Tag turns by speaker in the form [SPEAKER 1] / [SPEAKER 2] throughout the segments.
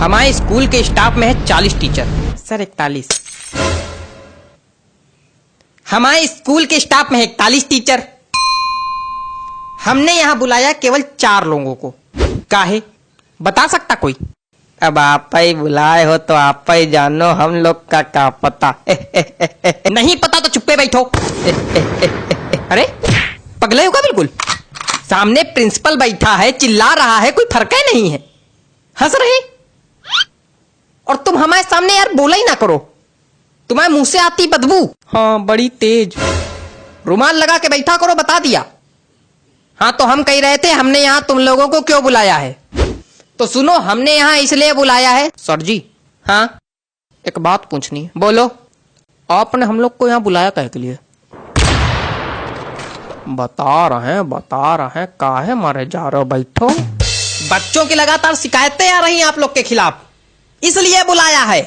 [SPEAKER 1] हमारे स्कूल के स्टाफ में है 40 टीचर। सर 41। हमारे स्कूल के स्टाफ में है 41 टीचर। हमने यहाँ बुलाया केवल 4 लोगों को। काहे बता सकता कोई? अब आप ही बुलाए हो तो आप ही जानो, हम लोग का क्या पता। नहीं पता तो चुप्पे बैठो। अरे पगले हो क्या बिल्कुल? सामने प्रिंसिपल बैठा है, चिल्ला रहा है, कोई फर्क ही नहीं है, हंस रहे। और तुम हमारे सामने यार बोला ही ना करो, तुम्हारे मुंह से आती बदबू। हाँ बड़ी तेज। रुमाल लगा के बैठा करो, बता दिया। हाँ तो हम कह रहे थे हमने यहाँ तुम लोगों को क्यों बुलाया है। तो सुनो, हमने यहाँ इसलिए बुलाया है। सर जी हाँ एक बात पूछनी है। बोलो। आपने हम लोग को यहाँ बुलाया कहे के लिए? बता रहे हैं काहे मारे जा रहे हो, बैठो। बच्चों की लगातार शिकायतें आ रही हैं आप लोग के खिलाफ, इसलिए बुलाया है।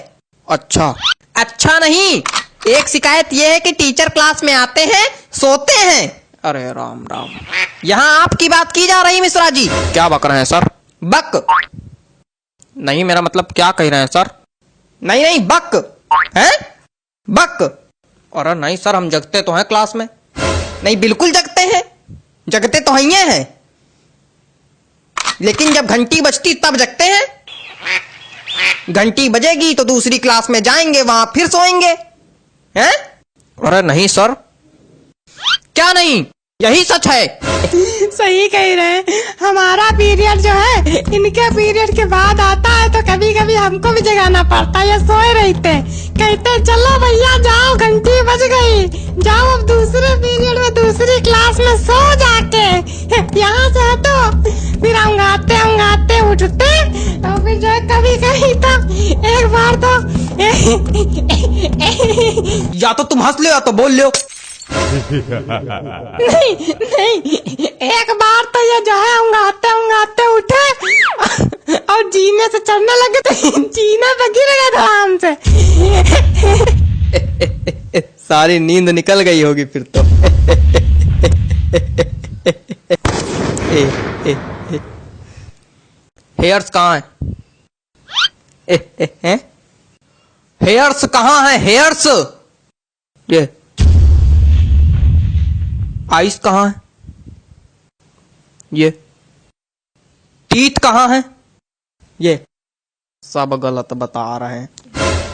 [SPEAKER 1] अच्छा नहीं, एक शिकायत यह है कि टीचर क्लास में आते हैं सोते हैं। अरे राम राम, यहाँ आपकी बात की जा रही मिश्रा जी। क्या बक रहे हैं सर? बक नहीं, मेरा मतलब क्या कह रहे हैं सर? नहीं बक है, बक। अरे नहीं सर, हम जगते तो हैं क्लास में। नहीं बिल्कुल जगते हैं, जगते तो हैं, लेकिन जब घंटी बजती तब जगते हैं। घंटी बजेगी तो दूसरी क्लास में जाएंगे, वहां फिर सोएंगे हैं? अरे नहीं सर। क्या नहीं, यही सच है।
[SPEAKER 2] सही कह रहे हैं। हमारा पीरियड जो है इनके पीरियड के बाद आता है, तो कभी कभी हमको भी जगाना पड़ता है। ये सोए रहते, कहते चलो भैया जाओ, घंटी बज गई, जाओ अब दूसरे पीरियड में दूसरी क्लास में सो जाके। यहाँ से हटो, फिर अंगाते उठते, और फिर जो है कभी कभी तो एक बार तो
[SPEAKER 1] या तो तुम हंस लो या तो बोल लो।
[SPEAKER 2] नहीं, एक बार तो ये जो है उंगाते उठे और जीने से चढ़ने लगे, तो जीने पे गिर गए थे आराम से।
[SPEAKER 1] सारी नींद निकल गई होगी फिर तो। हेयर्स कहाँ है? हेयर्स कहाँ है? हेयर्स ये आइस कहाँ है? ये टीथ कहाँ है? ये सब गलत बता रहे हैं।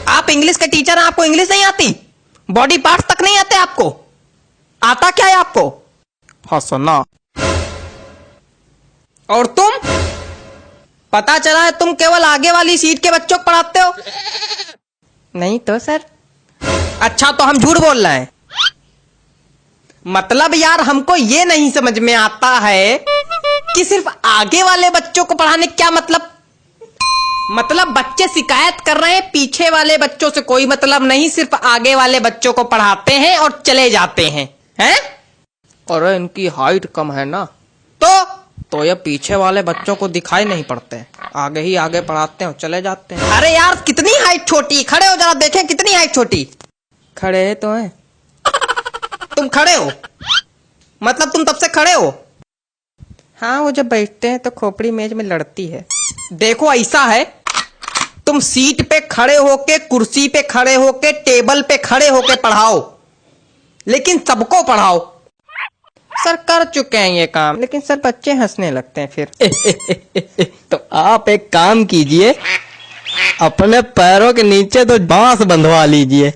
[SPEAKER 1] आप इंग्लिश के टीचर हैं, आपको इंग्लिश नहीं आती? बॉडी पार्ट्स तक नहीं आते आपको? आता क्या है आपको? हंसना। और तुम, पता चला है तुम केवल आगे वाली सीट के बच्चों को पढ़ाते हो। नहीं तो सर। अच्छा तो हम झूठ बोल रहे हैं? मतलब यार हमको ये नहीं समझ में आता है कि सिर्फ आगे वाले बच्चों को पढ़ाने क्या मतलब बच्चे शिकायत कर रहे हैं, पीछे वाले बच्चों से कोई मतलब नहीं, सिर्फ आगे वाले बच्चों को पढ़ाते हैं और चले जाते हैं, हैं? और इनकी हाइट कम है ना, तो ये पीछे वाले बच्चों को दिखाई नहीं पड़ते, आगे ही आगे पढ़ाते हैं और चले जाते हैं। अरे यार कितनी हाइट छोटी, खड़े हो जरा देखें कितनी हाइट छोटी। खड़े तो हैं। तुम खड़े हो मतलब तुम तब से खड़े हो? हाँ वो जब बैठते हैं तो खोपड़ी मेज में लड़ती है। देखो ऐसा है, तुम सीट पे खड़े होके, कुर्सी पे खड़े होके, टेबल पे खड़े होके पढ़ाओ, लेकिन सबको पढ़ाओ। सर कर चुके हैं ये काम, लेकिन सर बच्चे हंसने लगते हैं फिर। तो आप एक काम कीजिए, अपने पैरों के नीचे तो बांस बंधवा लीजिए,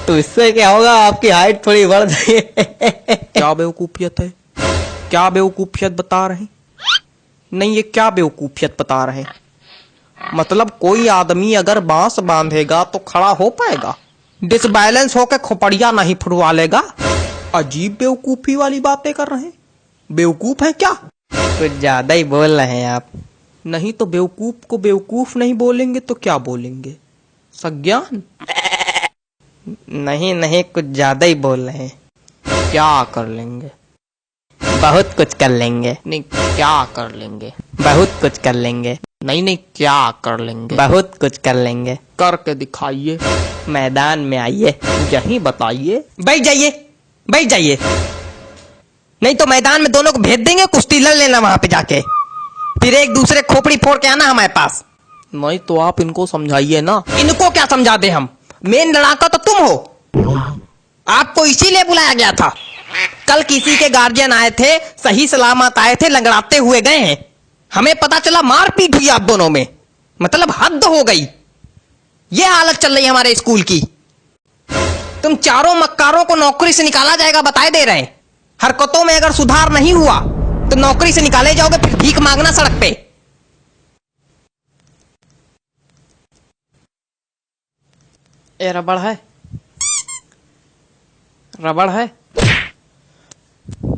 [SPEAKER 1] तो इससे क्या होगा, आपकी हाइट थोड़ी बढ़ जाएगी। क्या बेवकूफियत है, क्या बेवकूफियत बता रहे हैं? नहीं ये क्या बेवकूफियत बता रहे हैं? मतलब कोई आदमी अगर बांस बांधेगा तो खड़ा हो पाएगा, डिसबैलेंस होकर खोपड़िया नहीं फुटवा लेगा। अजीब बेवकूफी वाली बातें कर रहे हैं। बेवकूफ है क्या? कुछ ज्यादा ही बोल रहे हैं आप। नहीं तो बेवकूफ को बेवकूफ नहीं बोलेंगे तो क्या बोलेंगे? सज्ञान? नहीं कुछ ज्यादा ही बोल रहे हैं। क्या कर लेंगे? बहुत कुछ कर लेंगे। नहीं क्या कर लेंगे? बहुत कुछ कर लेंगे। नहीं क्या कर लेंगे? बहुत कुछ कर लेंगे। करके दिखाइए, मैदान में आइए, यही बताइए। बैठ जाइए, नहीं तो मैदान में दोनों को भेज देंगे, कुश्ती लड़ लेना वहां पे जाके, फिर एक दूसरे खोपड़ी फोड़ के आना हमारे पास। नहीं तो आप इनको समझाइए ना। इनको क्या समझा दे हम, मेन लड़ाका तो तुम हो। आपको इसीलिए बुलाया गया था। कल किसी के गार्जियन आए थे, सही सलामत आए थे, लंगड़ाते हुए गए हैं। हमें पता चला मारपीट हुई आप दोनों में। मतलब हद हो गई। ये हालत चल रही है हमारे स्कूल की। तुम चारों मक्कारों को नौकरी से निकाला जाएगा बताए दे रहे हैं। हरकतों में अगर सुधार नहीं हुआ तो नौकरी से निकाले जाओगे, फिर भीख मांगना सड़क पे। ए रबड़ है, रबड़ है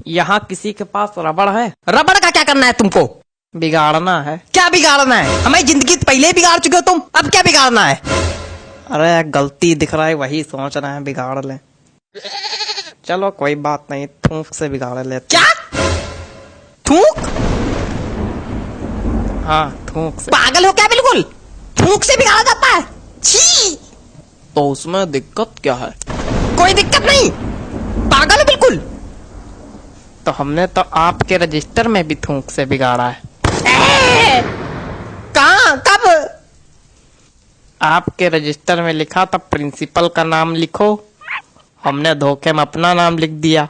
[SPEAKER 1] यहाँ किसी के पास रबड़ है? रबड़ का क्या करना है तुमको? बिगाड़ना है। क्या बिगाड़ना है? हमारी जिंदगी पहले बिगाड़ चुके हो तुम, अब क्या बिगाड़ना है? अरे गलती दिख रहा है वही सोच रहे हैं बिगाड़ ले। चलो कोई बात नहीं, थूक से बिगाड़ लेते। क्या थूक? हाँ थूक से। पागल हो क्या बिल्कुल? थूक से बिगाड़ा जाता है? छी! तो उसमें दिक्कत क्या है? कोई दिक्कत नहीं, पागल है बिल्कुल। तो हमने तो आपके रजिस्टर में भी थूक से बिगाड़ा है। कहाँ, कब? आपके रजिस्टर में लिखा था प्रिंसिपल का नाम लिखो, हमने धोखे में अपना नाम लिख दिया,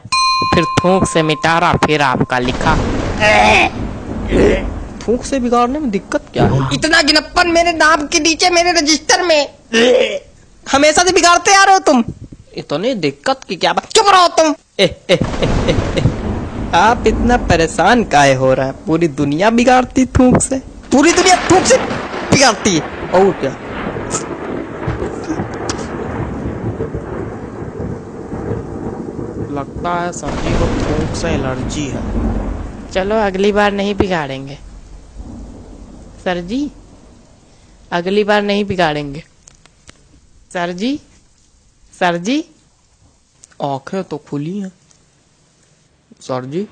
[SPEAKER 1] फिर थूक से मिटारा, फिर आपका लिखा। थूक से बिगाड़ने में दिक्कत क्या है? इतना गिनप्पन मेरे नाम के नीचे मेरे रजिस्टर में, हमेशा से बिगाड़ते आ रहे हो तुम। इतनी दिक्कत की क्या बात? चुप रहो तुम। आप इतना परेशान काहे हो रहा है? पूरी दुनिया बिगाड़ती थूक से, पूरी दुनिया थूक से बिगाड़ती है। और क्या? लगता है सर जी को थूक से एलर्जी है। चलो अगली बार नहीं बिगाड़ेंगे सर जी, अगली बार नहीं बिगाड़ेंगे सर जी। सर जी आंखें तो खुली हैं सर जी।